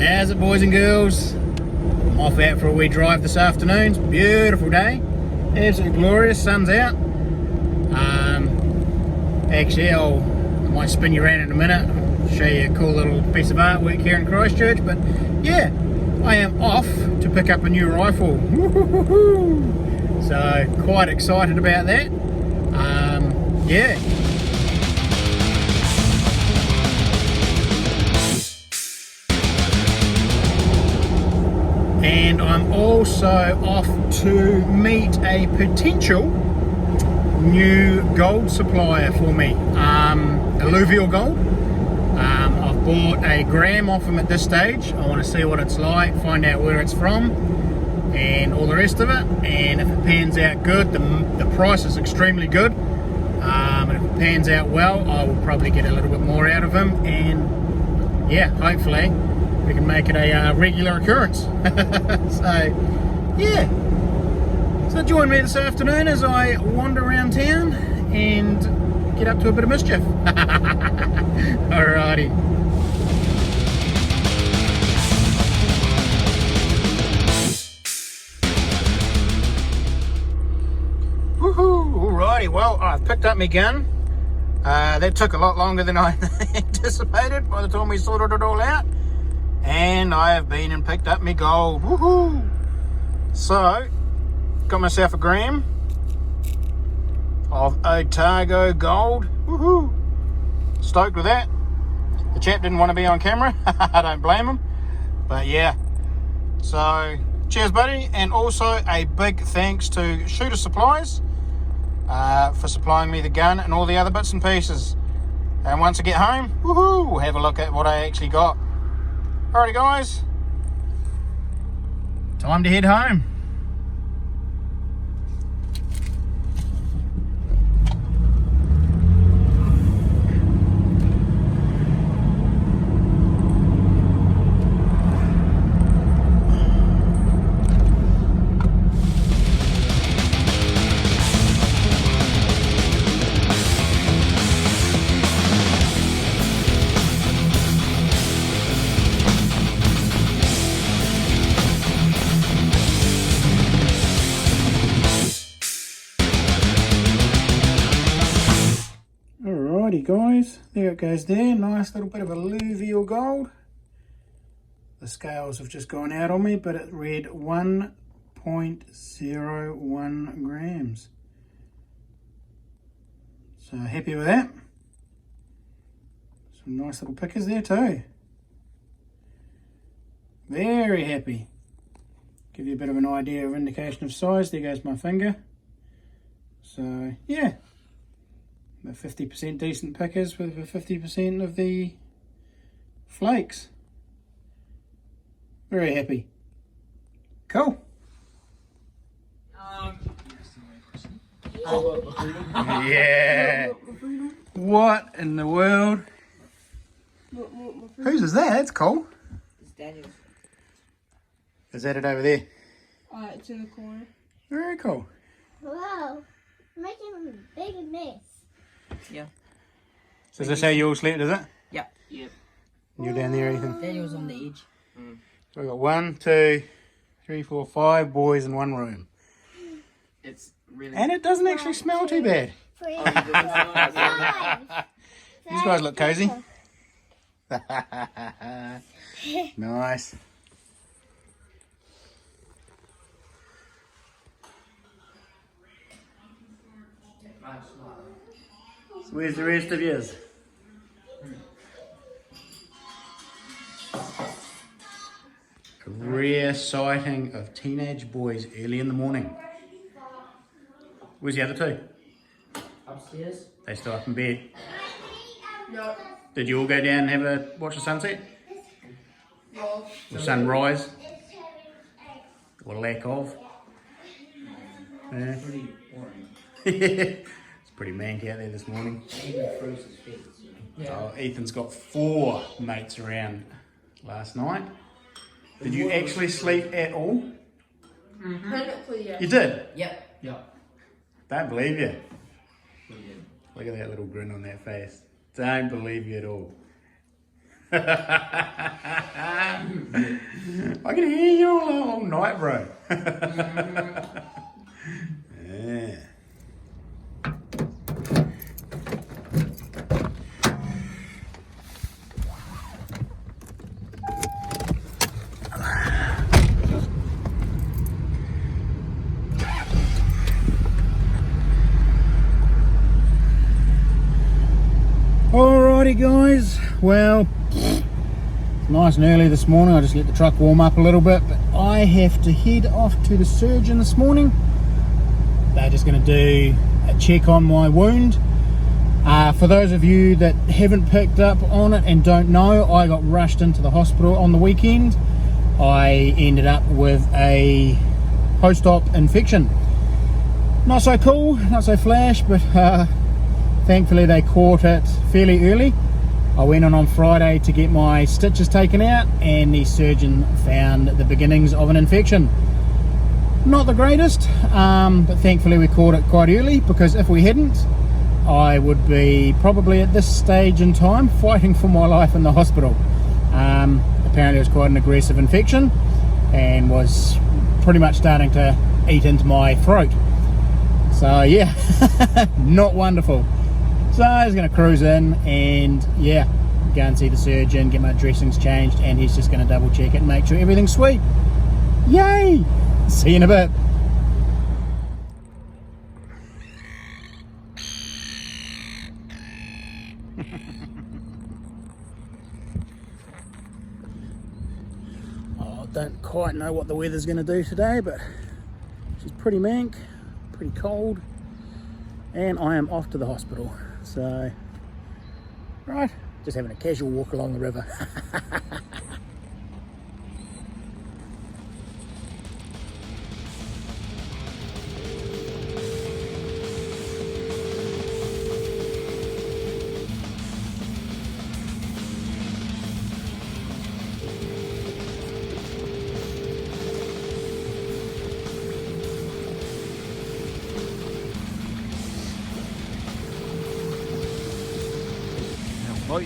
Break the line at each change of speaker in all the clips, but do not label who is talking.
How's it, boys and girls? I'm off out for a wee drive this afternoon. It's a beautiful day, absolutely glorious. Sun's out. Actually, I might spin you around in a minute, show you a cool little piece of artwork here in Christchurch. But yeah, I am off to pick up a new rifle. Woo-hoo-hoo-hoo. So quite excited about that. Yeah. And I'm also off to meet a potential new gold supplier for me, Alluvial Gold. I've bought a gram off him at this stage. I want to see what it's like, find out where it's from and all the rest of it, and if it pans out good, the price is extremely good, and if it pans out well, I will probably get a little bit more out of him, and yeah, hopefully we can make it a regular occurrence. So yeah, so join me this afternoon as I wander around town and get up to a bit of mischief. Alrighty. Woohoo! Alrighty, well, I've picked up my gun. That took a lot longer than I anticipated by the time we sorted it all out. And I have been and picked up my gold. Woohoo! So, got myself a gram of Otago gold. Woohoo! Stoked with that. The chap didn't want to be on camera. I don't blame him. But yeah. So, cheers, buddy. And also a big thanks to Shooter Supplies for supplying me the gun and all the other bits and pieces. And once I get home, woohoo, we'll have a look at what I actually got. Alrighty, guys. Time to head home. Alrighty, guys, there it goes there. Nice little bit of alluvial gold. The scales have just gone out on me, but it read 1.01 grams. So happy with that. Some nice little pickers there too. Very happy. Give you a bit of an idea of indication of size. There goes my finger. So yeah. About 50% decent pickers with 50% of the flakes. Very happy. Cool. Yeah. What in the world? Whose is that? That's cool.
It's Daniel's.
Is that it over there?
It's in the corner.
Very cool.
Wow, making a big mess.
Yeah.
So is this how you all slept, is it?
Yeah. Yep.
You're down there, Ethan?
Daniel's on the edge.
So we've got 1, 2, 3, 4, 5 boys in one room.
It's really.
And it doesn't actually smell too bad.
3, 4, 5.
These guys look cozy. Nice. Where's the rest of yours? A rare sighting of teenage boys early in the morning. Where's the other two?
Upstairs.
They still up in bed.
No.
Did you all go down and watch the sunset?
No.
The sunrise? Or lack of? Yeah.
Pretty boring.
It's pretty manky out there this morning.
Even froze his feet. Yeah.
Oh, Ethan's got 4 mates around last night. Did you actually sleep at all?
Technically, yeah.
You did?
Yep. Yeah.
Don't believe you. Look at that little grin on that face. Don't believe you at all. I can hear you all night, bro. Yeah. Alrighty guys, well, it's nice and early this morning. I just let the truck warm up a little bit, but I have to head off to the surgeon this morning. They're just going to do a check on my wound. For those of you that haven't picked up on it and don't know, I got rushed into the hospital on the weekend. I ended up with a post-op infection. Not so cool, not so flash, but thankfully they caught it fairly early. I went on Friday to get my stitches taken out and the surgeon found the beginnings of an infection. Not the greatest, but thankfully we caught it quite early, because if we hadn't, I would be probably at this stage in time fighting for my life in the hospital. Apparently it was quite an aggressive infection and was pretty much starting to eat into my throat. So yeah, not wonderful. So I was going to cruise in and yeah, go and see the surgeon, get my dressings changed, and he's just going to double check it and make sure everything's sweet. Yay! See you in a bit. I don't quite know what the weather's going to do today, but she's pretty mank, pretty cold, and I am off to the hospital. So, right, just having a casual walk along the river.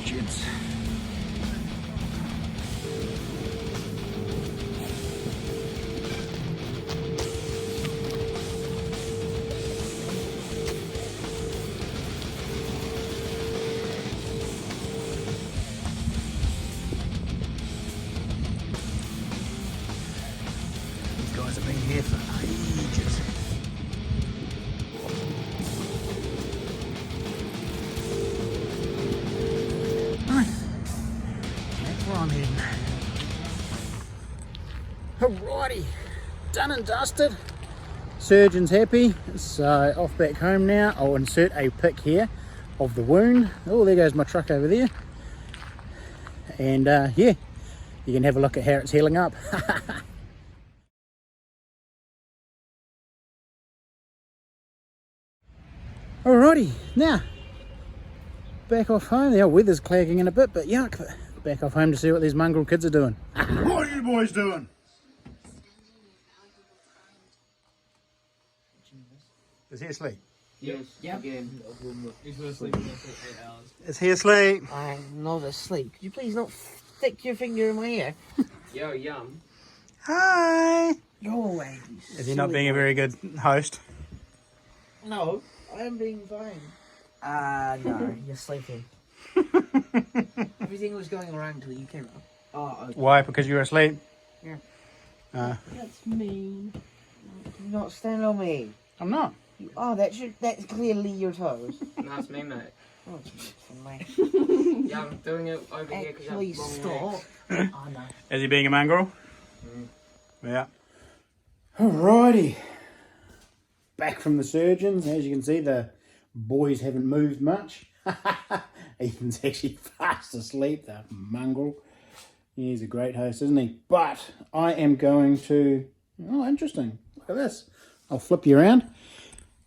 Gents. These guys have been here for ages. Alrighty, done and dusted. Surgeon's happy, so off back home now. I'll insert a pic here of the wound. Oh, there goes my truck over there. And yeah, you can have a look at how it's healing up. Alrighty, now back off home. The old weather's clagging in a bit, but yuck. Back off home to see what these mongrel kids are doing. What are you boys doing? Is he asleep?
Yes. Yep. Again.
He's been sleeping for 8 hours.
Is he asleep?
I'm not asleep. Could you please not stick your finger in my ear?
Yo, yum.
Hi.
Go away.
Is he not being a very good host?
No, I am being fine. No, you're sleeping. Everything was going around until you came up. Oh, okay.
Why? Because you were asleep?
Yeah.
That's mean.
Do not stand on me.
I'm not.
Oh, that's clearly your toes.
No, it's me, mate.
Oh, it's from me.
Yeah, I'm doing it over here because
Actually,
I'm long
stop.
legs.
Oh, no.
Is he being a mongrel? Yeah. Alrighty. Back from the surgeons. As you can see, the boys haven't moved much. Ethan's actually fast asleep, that mongrel. He's a great host, isn't he? But I am going to... Oh, interesting. Look at this. I'll flip you around.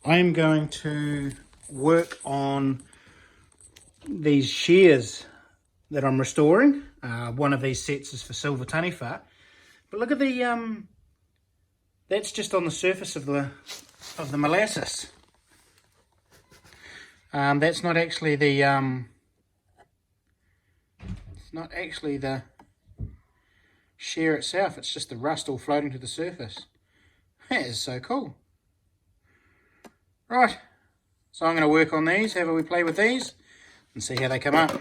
I am going to work on these shears that I'm restoring. One of these sets is for silver taniwha. But look at the... that's just on the surface of the molasses. That's not actually the... it's not actually the share itself, it's just the rust all floating to the surface. That is so cool. Right, so I'm going to work on these, have a wee play with these, and see how they come up.